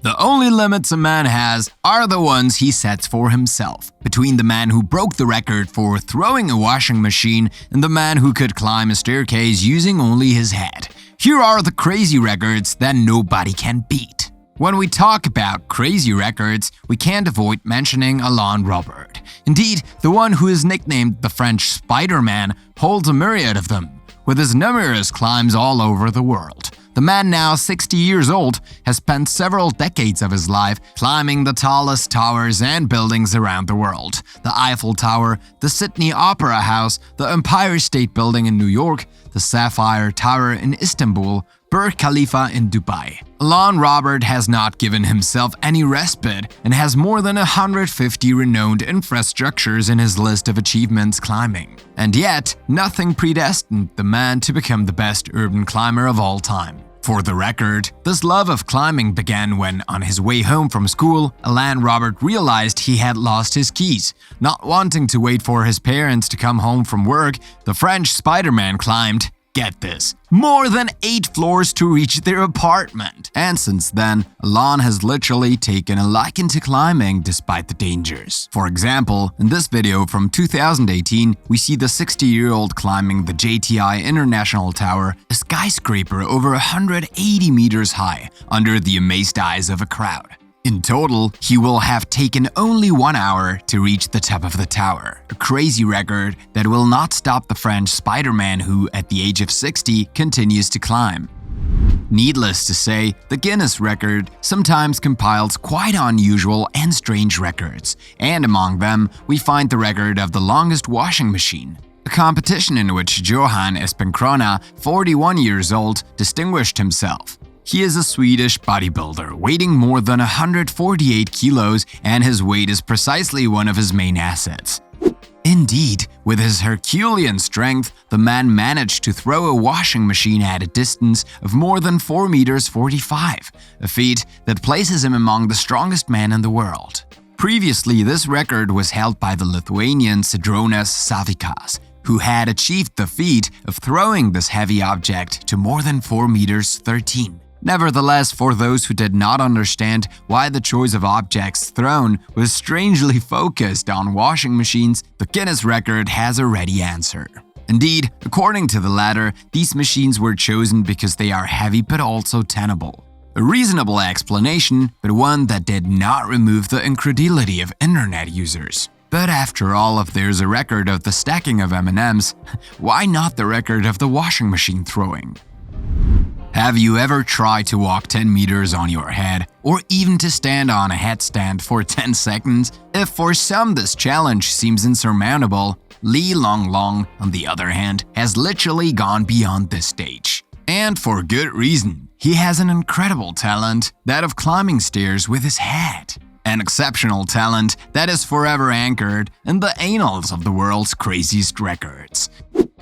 The only limits a man has are the ones he sets for himself. Between the man who broke the record for throwing a washing machine and the man who could climb a staircase using only his head. Here are the crazy records that nobody can beat. When we talk about crazy records, we can't avoid mentioning Alain Robert. Indeed, the one who is nicknamed the French SpiderMan holds a myriad of them, with his numerous climbs all over the world. The man, now 60 years old, has spent several decades of his life climbing the tallest towers and buildings around the world. The Eiffel Tower, the Sydney Opera House, the Empire State Building in New York, the Sapphire Tower in Istanbul, Burj Khalifa in Dubai. Alain Robert has not given himself any respite and has more than 150 renowned infrastructures in his list of achievements climbing. And yet, nothing predestined the man to become the best urban climber of all time. For the record, this love of climbing began when, on his way home from school, Alain Robert realized he had lost his keys. Not wanting to wait for his parents to come home from work, the French SpiderMan climbed, get this, more than 8 floors to reach their apartment. And since then, Alain has literally taken a liking to climbing despite the dangers. For example, in this video from 2018, we see the 60-year-old climbing the JTI International Tower, a skyscraper over 180 meters high, under the amazed eyes of a crowd. In total, he will have taken only 1 hour to reach the top of the tower, a crazy record that will not stop the French SpiderMan who, at the age of 60, continues to climb. Needless to say, the Guinness record sometimes compiles quite unusual and strange records, and among them, we find the record of the longest washing machine, a competition in which Johan Espenkrona, 41 years old, distinguished himself. He is a Swedish bodybuilder, weighing more than 148 kilos, and his weight is precisely one of his main assets. Indeed, with his Herculean strength, the man managed to throw a washing machine at a distance of more than 4 meters 45, a feat that places him among the strongest men in the world. Previously, this record was held by the Lithuanian Sidronas Savikas, who had achieved the feat of throwing this heavy object to more than 4 meters 13. Nevertheless, for those who did not understand why the choice of objects thrown was strangely focused on washing machines, the Guinness record has a ready answer. Indeed, according to the latter, these machines were chosen because they are heavy but also tenable. A reasonable explanation, but one that did not remove the incredulity of internet users. But after all, if there's a record of the stacking of M&Ms, why not the record of the washing machine throwing? Have you ever tried to walk 10 meters on your head, or even to stand on a headstand for 10 seconds? If for some this challenge seems insurmountable, Li Longlong, on the other hand, has literally gone beyond this stage. And for good reason. He has an incredible talent, that of climbing stairs with his head. An exceptional talent that is forever anchored in the annals of the world's craziest records.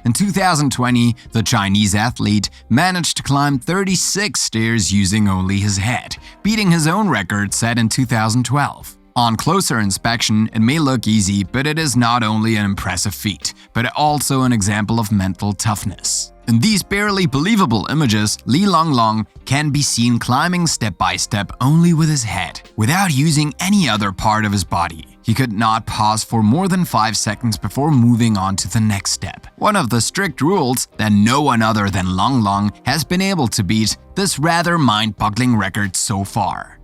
In 2020, the Chinese athlete managed to climb 36 stairs using only his head, beating his own record set in 2012. On closer inspection, it may look easy, but it is not only an impressive feat, but also an example of mental toughness. In these barely believable images, Li Longlong can be seen climbing step by step only with his head, without using any other part of his body. He could not pause for more than 5 seconds before moving on to the next step. One of the strict rules that no one other than Longlong has been able to beat this rather mind-boggling record so far.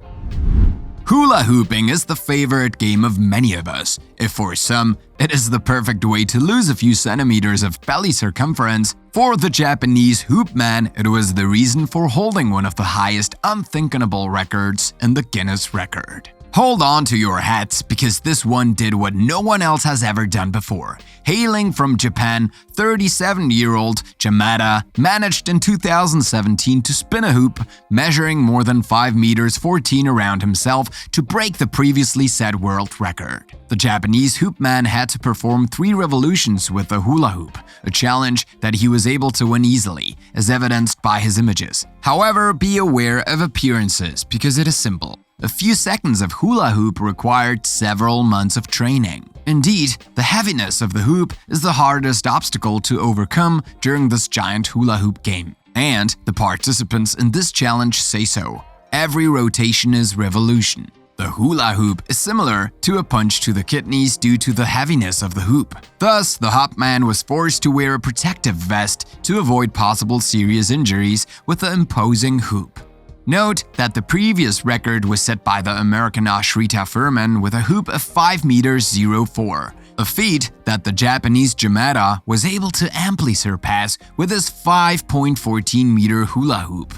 Hula hooping is the favorite game of many of us. If for some, it is the perfect way to lose a few centimeters of belly circumference, for the Japanese hoop man, it was the reason for holding one of the highest unthinkable records in the Guinness record. Hold on to your hats, because this one did what no one else has ever done before. Hailing from Japan, 37-year-old Yamada managed in 2017 to spin a hoop measuring more than 5 meters 14 around himself to break the previously set world record. The Japanese hoop man had to perform 3 revolutions with the hula hoop, a challenge that he was able to win easily, as evidenced by his images. However, be aware of appearances, because it is simple. A few seconds of hula hoop required several months of training. Indeed, the heaviness of the hoop is the hardest obstacle to overcome during this giant hula hoop game. And the participants in this challenge say so. Every rotation is revolution. The hula hoop is similar to a punch to the kidneys due to the heaviness of the hoop. Thus, the hop man was forced to wear a protective vest to avoid possible serious injuries with the imposing hoop. Note that the previous record was set by the American Ashrita Furman with a hoop of 5 meters 04, a feat that the Japanese Jamada was able to amply surpass with his 5.14-meter hula hoop.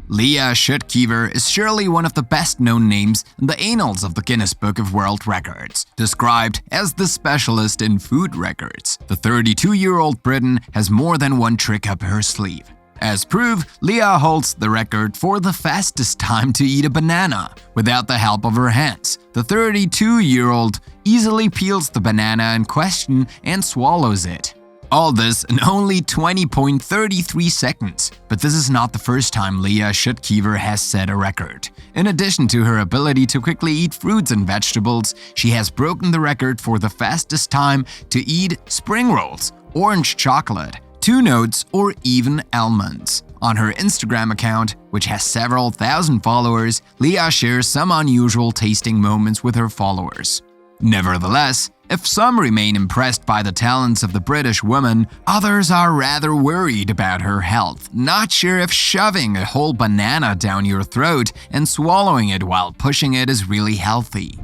Leah Schuttkever is surely one of the best-known names in the annals of the Guinness Book of World Records. Described as the specialist in food records, the 32-year-old Briton has more than one trick up her sleeve. As proof, Leah holds the record for the fastest time to eat a banana without the help of her hands. The 32-year-old easily peels the banana in question and swallows it. All this in only 20.33 seconds. But this is not the first time Leah Schuttkever has set a record. In addition to her ability to quickly eat fruits and vegetables, she has broken the record for the fastest time to eat spring rolls, orange chocolate, 2 notes, or even almonds. On her Instagram account, which has several thousand followers, Leah shares some unusual tasting moments with her followers. Nevertheless, if some remain impressed by the talents of the British woman, others are rather worried about her health, not sure if shoving a whole banana down your throat and swallowing it while pushing it is really healthy.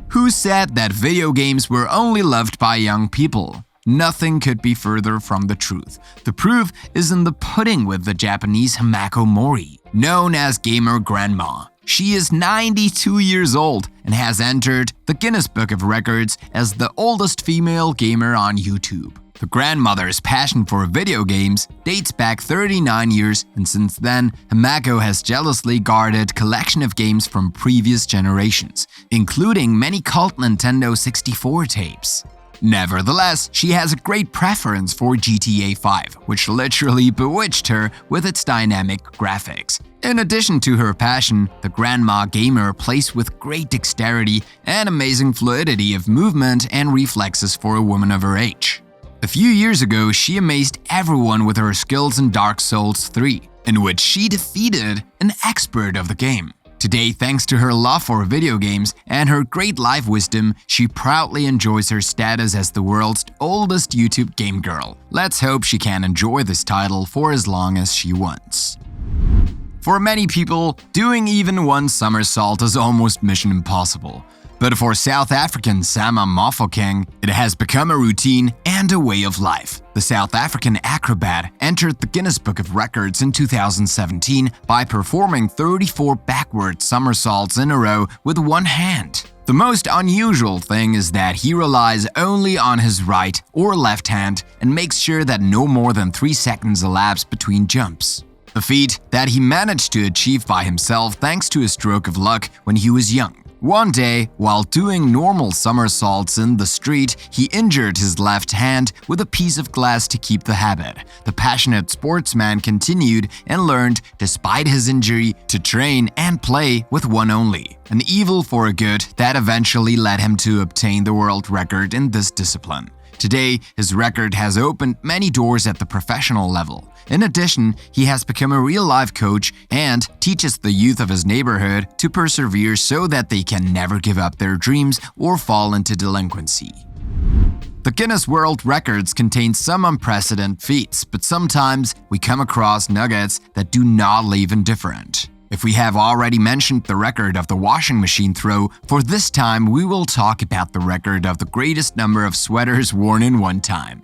Who said that video games were only loved by young people? Nothing could be further from the truth. The proof is in the pudding with the Japanese Himako Mori, known as Gamer Grandma. She is 92 years old and has entered the Guinness Book of Records as the oldest female gamer on YouTube. The grandmother's passion for video games dates back 39 years, and since then, Himako has jealously guarded collection of games from previous generations, including many cult Nintendo 64 tapes. Nevertheless, she has a great preference for GTA 5, which literally bewitched her with its dynamic graphics. In addition to her passion, the grandma gamer plays with great dexterity and amazing fluidity of movement and reflexes for a woman of her age. A few years ago, she amazed everyone with her skills in Dark Souls 3, in which she defeated an expert of the game. Today, thanks to her love for video games and her great life wisdom, she proudly enjoys her status as the world's oldest YouTube game girl. Let's hope she can enjoy this title for as long as she wants. For many people, doing even one somersault is almost mission impossible. But for South African Sama Mofokeng, it has become a routine and a way of life. The South African acrobat entered the Guinness Book of Records in 2017 by performing 34 backward somersaults in a row with one hand. The most unusual thing is that he relies only on his right or left hand and makes sure that no more than 3 seconds elapse between jumps. A feat that he managed to achieve by himself thanks to a stroke of luck when he was young. One day, while doing normal somersaults in the street, he injured his left hand with a piece of glass to keep the habit. The passionate sportsman continued and learned, despite his injury, to train and play with one only. An evil for a good that eventually led him to obtain the world record in this discipline. Today, his record has opened many doors at the professional level. In addition, he has become a real-life coach and teaches the youth of his neighborhood to persevere so that they can never give up their dreams or fall into delinquency. The Guinness World Records contain some unprecedented feats, but sometimes we come across nuggets that do not leave indifferent. If we have already mentioned the record of the washing machine throw, for this time we will talk about the record of the greatest number of sweaters worn in one time.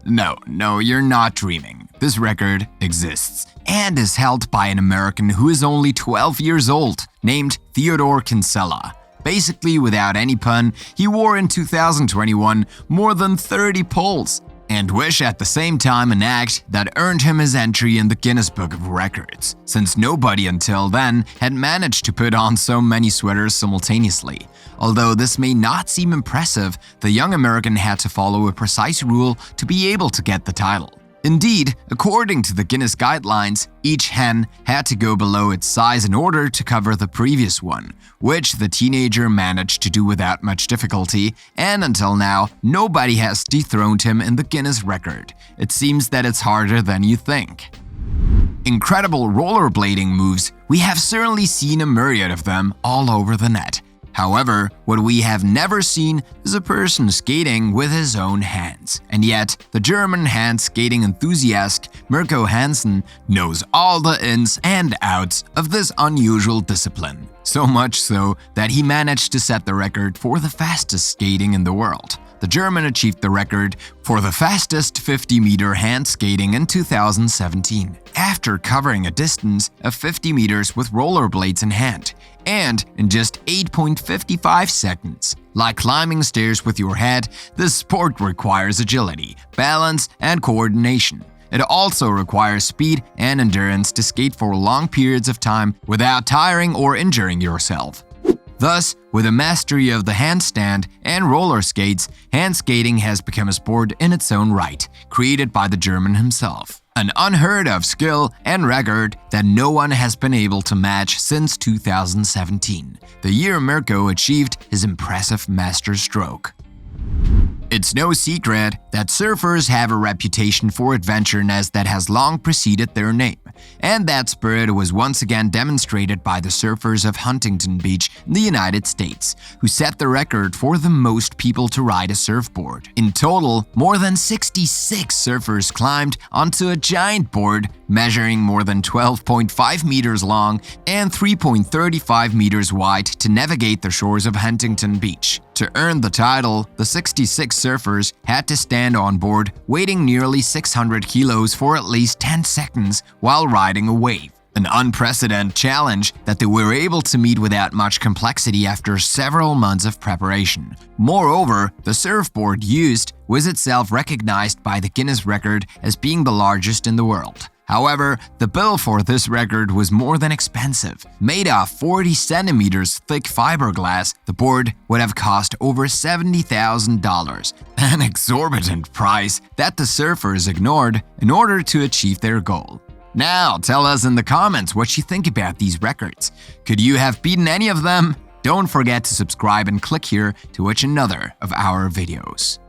No, you're not dreaming. This record exists and is held by an American who is only 12 years old, named Theodore Kinsella. Basically, without any pun, he wore in 2021 more than 30 poles, and wish at the same time an act that earned him his entry in the Guinness Book of Records, since nobody until then had managed to put on so many sweaters simultaneously. Although this may not seem impressive, the young American had to follow a precise rule to be able to get the title. Indeed, according to the Guinness guidelines, each hen had to go below its size in order to cover the previous one, which the teenager managed to do without much difficulty, and until now, nobody has dethroned him in the Guinness record. It seems that it's harder than you think. Incredible rollerblading moves, we have certainly seen a myriad of them all over the net. However, what we have never seen is a person skating with his own hands. And yet, the German hand skating enthusiast Mirko Hansen knows all the ins and outs of this unusual discipline. So much so that he managed to set the record for the fastest skating in the world. The German achieved the record for the fastest 50-meter hand skating in 2017, after covering a distance of 50 meters with rollerblades in hand, and in just 8.55 seconds. Like climbing stairs with your head, this sport requires agility, balance, and coordination. It also requires speed and endurance to skate for long periods of time without tiring or injuring yourself. Thus, with a mastery of the handstand and roller skates, hand skating has become a sport in its own right, created by the German himself. An unheard of skill and record that no one has been able to match since 2017, the year Mirko achieved his impressive master stroke. It's no secret that surfers have a reputation for adventureness that has long preceded their name, and that spirit was once again demonstrated by the surfers of Huntington Beach in the United States, who set the record for the most people to ride a surfboard. In total, more than 66 surfers climbed onto a giant board measuring more than 12.5 meters long and 3.35 meters wide to navigate the shores of Huntington Beach. To earn the title, the 66 surfers had to stand on board, weighing nearly 600 kilos for at least 10 seconds while riding a wave. An unprecedented challenge that they were able to meet without much complexity after several months of preparation. Moreover, the surfboard used was itself recognized by the Guinness record as being the largest in the world. However, the bill for this record was more than expensive. Made of 40 centimeters thick fiberglass, the board would have cost over $70,000, an exorbitant price that the surfers ignored in order to achieve their goal. Now, tell us in the comments what you think about these records. Could you have beaten any of them? Don't forget to subscribe and click here to watch another of our videos.